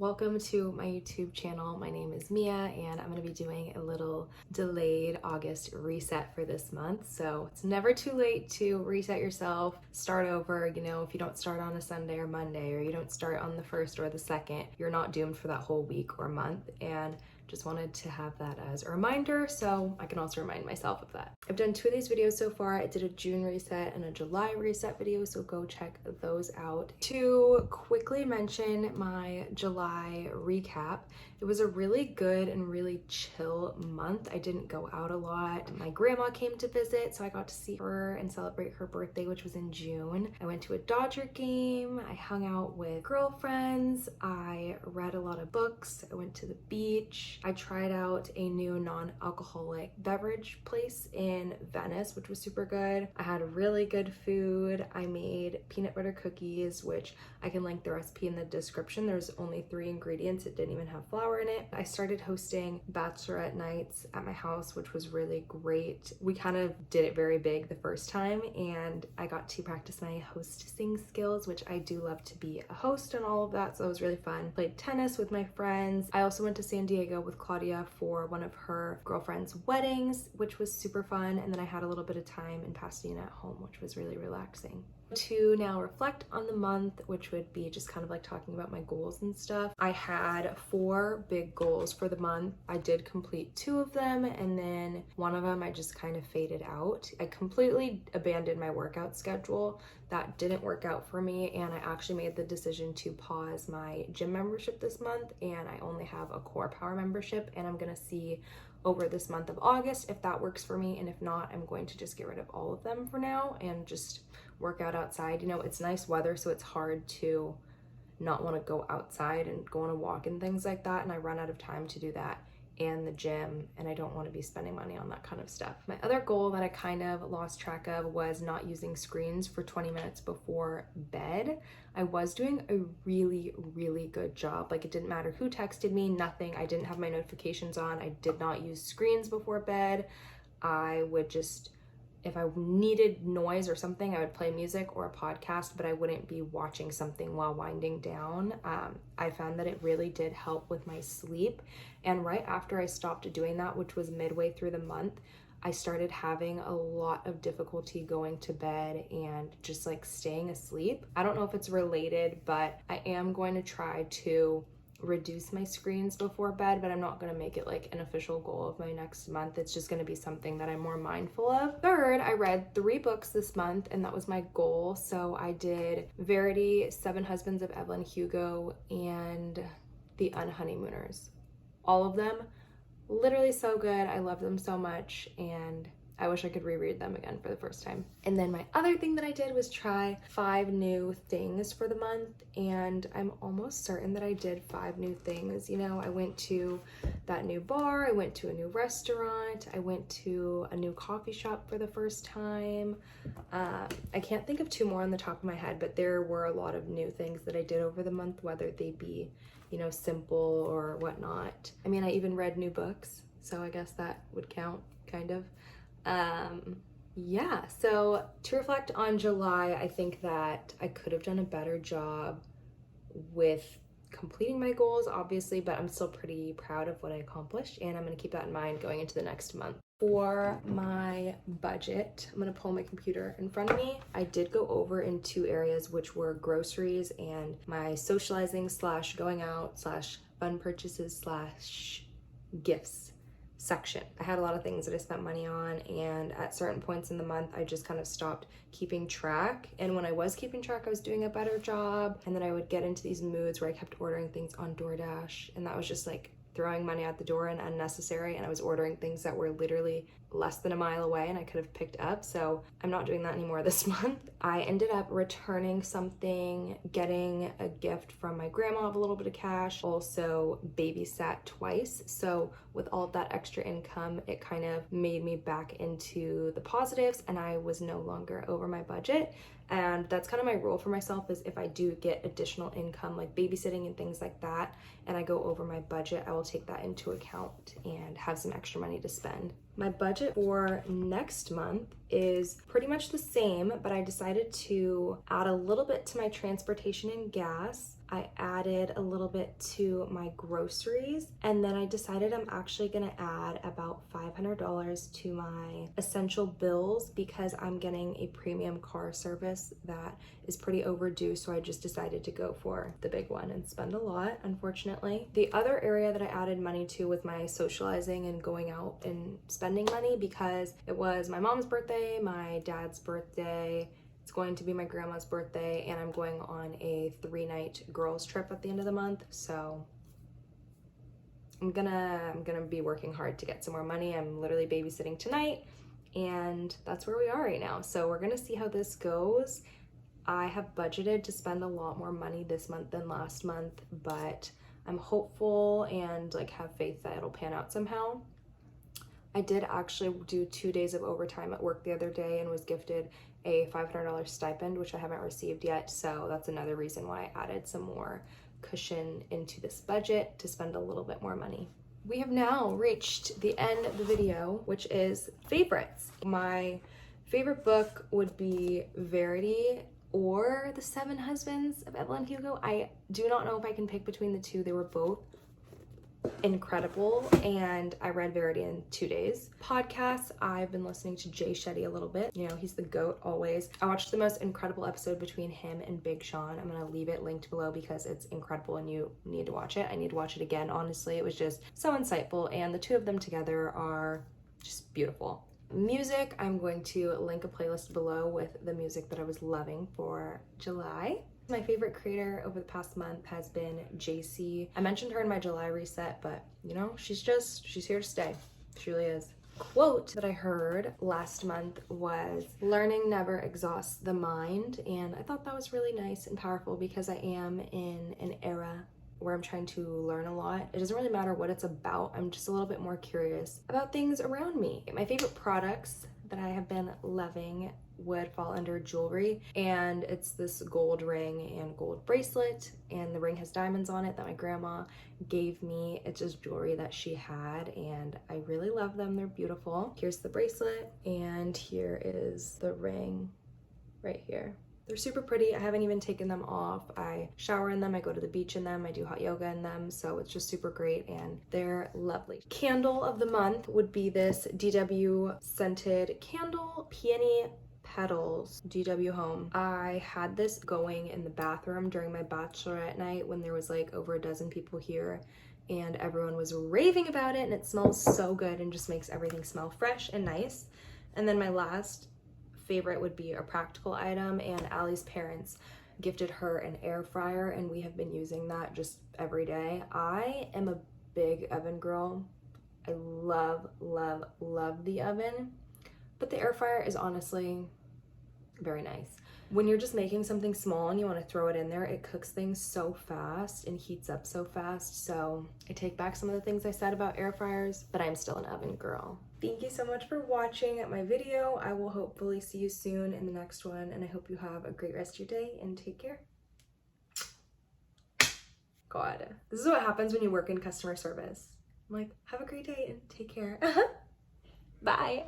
Welcome to my YouTube channel. My name is Mia and I'm going to be doing a little delayed August reset for this month. So it's never too late to reset yourself, start over. If you don't start on a Sunday or Monday, or you don't start on the 1st or the 2nd, you're not doomed for that whole week or month. And just wanted to have that as a reminder so I can also remind myself of that. I've done 2 of these videos so far. I did a June reset and a July reset video, so go check those out. To quickly mention my July recap, it was a really good and really chill month. I didn't go out a lot. My grandma came to visit, so I got to see her and celebrate her birthday, which was in June. I went to a Dodger game. I hung out with girlfriends. I read a lot of books. I went to the beach. I tried out a new non-alcoholic beverage place in Venice, which was super good. I had really good food. I made peanut butter cookies, which I can link the recipe in the description. There's only 3 ingredients. It didn't even have flour in it. I started hosting bachelorette nights at my house, which was really great. We kind of did it very big the first time, and I got to practice my hosting skills, which I do love to be a host and all of that, so it was really fun. Played tennis with my friends. I also went to San Diego with Claudia for one of her girlfriend's weddings, which was super fun, and then I had a little bit of time in Pasadena at home, which was really relaxing. To now reflect on the month, which would be just kind of like talking about my goals and stuff. I had 4 big goals for the month. I did complete 2 of them, and then one of them I just kind of faded out. I completely abandoned my workout schedule. That didn't work out for me, and I actually made the decision to pause my gym membership this month, and I only have a Corepower membership, and I'm gonna see over this month of August if that works for me, and if not, I'm going to just get rid of all of them for now and just work out outside. It's nice weather, so it's hard to not want to go outside and go on a walk and things like that, and I run out of time to do that and the gym, and I don't want to be spending money on that kind of stuff. My other goal that I kind of lost track of was not using screens for 20 minutes before bed. I was doing a really, really good job. Like, it didn't matter who texted me, nothing. I didn't have my notifications on. I did not use screens before bed. I would just, if I needed noise or something, I would play music or a podcast, but I wouldn't be watching something while winding down. I found that it really did help with my sleep. And right after I stopped doing that, which was midway through the month, I started having a lot of difficulty going to bed and just like staying asleep. I don't know if it's related, but I am going to try to reduce my screens before bed, but I'm not going to make it like an official goal of my next month. It's just going to be something that I'm more mindful of. Third, I read 3 books this month, and that was my goal. So I did Verity, 7 Husbands of Evelyn Hugo, and The Unhoneymooners. All of them literally so good. I love them so much, and I wish I could reread them again for the first time. And then my other thing that I did was try 5 new things for the month, and I'm almost certain that I did 5 new things. I went to that new bar, I went to a new restaurant, I went to a new coffee shop for the first time. I can't think of 2 more on the top of my head, but there were a lot of new things that I did over the month, whether they be simple or whatnot. I mean, I even read new books, so I guess that would count, kind of. Yeah, so to reflect on July, I think that I could have done a better job with completing my goals, obviously, but I'm still pretty proud of what I accomplished, and I'm going to keep that in mind going into the next month. For my budget, I'm going to pull my computer in front of me. I did go over in 2 areas, which were groceries and my socializing / going out / fun purchases / gifts section. I had a lot of things that I spent money on, and at certain points in the month I just kind of stopped keeping track, and when I was keeping track I was doing a better job, and then I would get into these moods where I kept ordering things on DoorDash, and that was just like throwing money out the door and unnecessary, and I was ordering things that were literally less than a mile away and I could have picked up, so I'm not doing that anymore this month. I ended up returning something, getting a gift from my grandma of a little bit of cash, also babysat twice, so with all of that extra income, it kind of made me back into the positives, and I was no longer over my budget. And that's kind of my rule for myself, is if I do get additional income like babysitting and things like that, and I go over my budget, I will take that into account and have some extra money to spend. My budget for next month is pretty much the same, but I decided to add a little bit to my transportation and gas. I added a little bit to my groceries, and then I decided I'm actually gonna add about $500 to my essential bills because I'm getting a premium car service that is pretty overdue, so I just decided to go for the big one and spend a lot, unfortunately. The other area that I added money to was my socializing and going out and spending money because it was my mom's birthday, my dad's birthday, it's going to be my grandma's birthday, and I'm going on a 3-night girls trip at the end of the month. So I'm gonna be working hard to get some more money. I'm literally babysitting tonight, and that's where we are right now. So we're gonna see how this goes. I have budgeted to spend a lot more money this month than last month, but I'm hopeful and like have faith that it'll pan out somehow. I did actually do 2 days of overtime at work the other day and was gifted a $500 stipend, which I haven't received yet. So that's another reason why I added some more cushion into this budget to spend a little bit more money. We have now reached the end of the video, which is favorites. My favorite book would be Verity or The Seven Husbands of Evelyn Hugo. I do not know if I can pick between the two. They were both incredible, and I read Verity in 2 days. Podcasts, I've been listening to Jay Shetty a little bit. You know, he's the GOAT always. I watched the most incredible episode between him and Big Sean. I'm gonna leave it linked below because it's incredible and you need to watch it. I need to watch it again, honestly. It was just so insightful, and the two of them together are just beautiful. Music, I'm going to link a playlist below with the music that I was loving for July. My favorite creator over the past month has been JC. I mentioned her in my July reset, but you know, she's here to stay. She really is. Quote that I heard last month was, "Learning never exhausts the mind," and I thought that was really nice and powerful because I am in an era where I'm trying to learn a lot. It doesn't really matter what it's about. I'm just a little bit more curious about things around me. My favorite products that I have been loving would fall under jewelry, and it's this gold ring and gold bracelet, and the ring has diamonds on it that my grandma gave me. It's just jewelry that she had, and I really love them. They're beautiful. Here's the bracelet, and here is the ring right here. They're super pretty. I haven't even taken them off. I shower in them, I go to the beach in them, I do hot yoga in them, so it's just super great and they're lovely. Candle of the month would be this DW scented candle, Peony Petals, DW Home. I had this going in the bathroom during my bachelorette night when there was like over a dozen people here and everyone was raving about it, and it smells so good and just makes everything smell fresh and nice. And then my last favorite would be a practical item, and Allie's parents gifted her an air fryer and we have been using that just every day. I am a big oven girl. I love, love, love the oven, but the air fryer is honestly very nice. When you're just making something small and you want to throw it in there, it cooks things so fast and heats up so fast. So I take back some of the things I said about air fryers, but I'm still an oven girl. Thank you so much for watching my video. I will hopefully see you soon in the next one, and I hope you have a great rest of your day and take care. God, this is what happens when you work in customer service. I'm like, have a great day and take care. Bye.